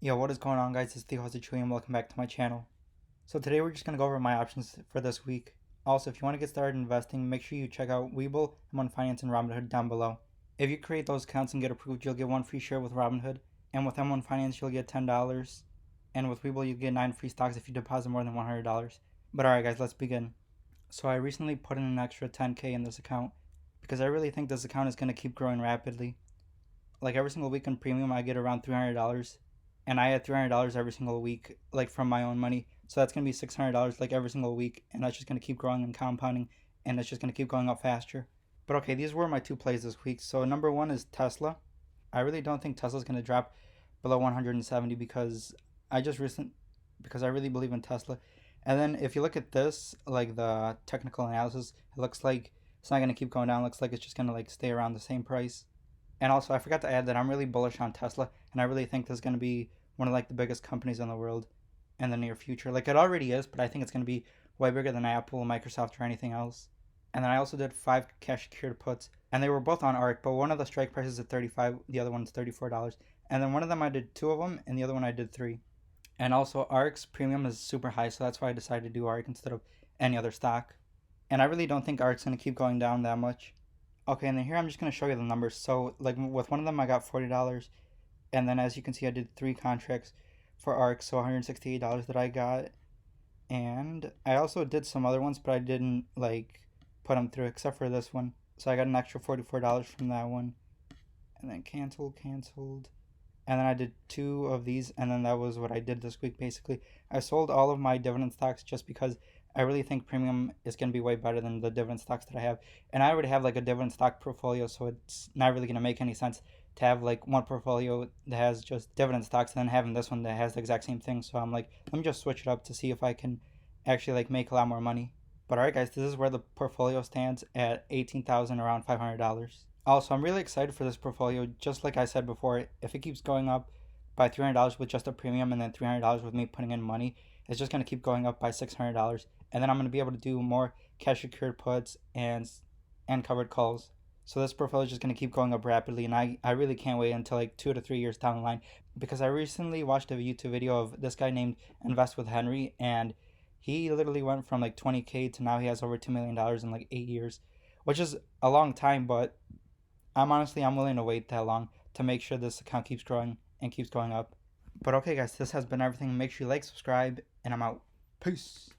Yo, what is going on, guys? It's Theo Chewy and welcome back to my channel. So today we're just going to go over my options for this week. Also, if you want to get started investing, make sure you check out Webull, M1 Finance, and Robinhood down below. If you create those accounts and get approved, you'll get one free share with Robinhood, and with M1 Finance you'll get $10, and with Webull you'll get 9 free stocks if you deposit more than $100. But alright guys, let's begin. So I recently put in an extra 10k in this account because I really think this account is going to keep growing rapidly. Like every single week on premium I get around $300, and I add $300 every single week, like from my own money. So that's gonna be $600 like every single week, and that's just gonna keep growing and compounding, and it's just gonna keep going up faster. But okay, these were my two plays this week. So number one is Tesla. I really don't think Tesla's gonna drop below 170 because I really believe in Tesla. And then if you look at this, like the technical analysis, it looks like it's not gonna keep going down. It looks like it's just gonna like stay around the same price. And also, I forgot to add that I'm really bullish on Tesla, and I really think this is going to be one of like the biggest companies in the world in the near future. Like it already is, but I think it's going to be way bigger than Apple, Microsoft, or anything else. And then I also did 5 cash secured puts, and they were both on ARC, but one of the strike prices is 35, the other one's $34. And then one of them I did two of them, and the other one I did three. And also ARC's premium is super high, so that's why I decided to do ARC instead of any other stock. And I really don't think ARC's going to keep going down that much. Okay, and then here I'm just going to show you the numbers. So like with one of them I got $40, and then as you can see I did three contracts for ARC, so $168 that I got. And I also did some other ones, but I didn't like put them through except for this one. So I got an extra $44 from that one. And then canceled. And then I did two of these, and then that was what I did this week basically. I sold all of my dividend stocks just because I really think premium is going to be way better than the dividend stocks that I have. And I already have like a dividend stock portfolio, so it's not really going to make any sense to have like one portfolio that has just dividend stocks and then having this one that has the exact same thing. So I'm like, let me just switch it up to see if I can actually like make a lot more money. But alright guys, this is where the portfolio stands at 18,000 around $500. Also, I'm really excited for this portfolio. Just like I said before, if it keeps going up by $300 with just a premium and then $300 with me putting in money, it's just going to keep going up by $600. And then I'm going to be able to do more cash secured puts and covered calls. So this portfolio is just going to keep going up rapidly, and I really can't wait until like 2 to 3 years down the line, because I recently watched a YouTube video of this guy named Invest with Henry, and he literally went from like 20k to now he has over $2 million in like 8 years, which is a long time, but I'm willing to wait that long to make sure this account keeps growing and keeps going up. But okay guys, this has been everything. Make sure you like, subscribe, and I'm out. Peace.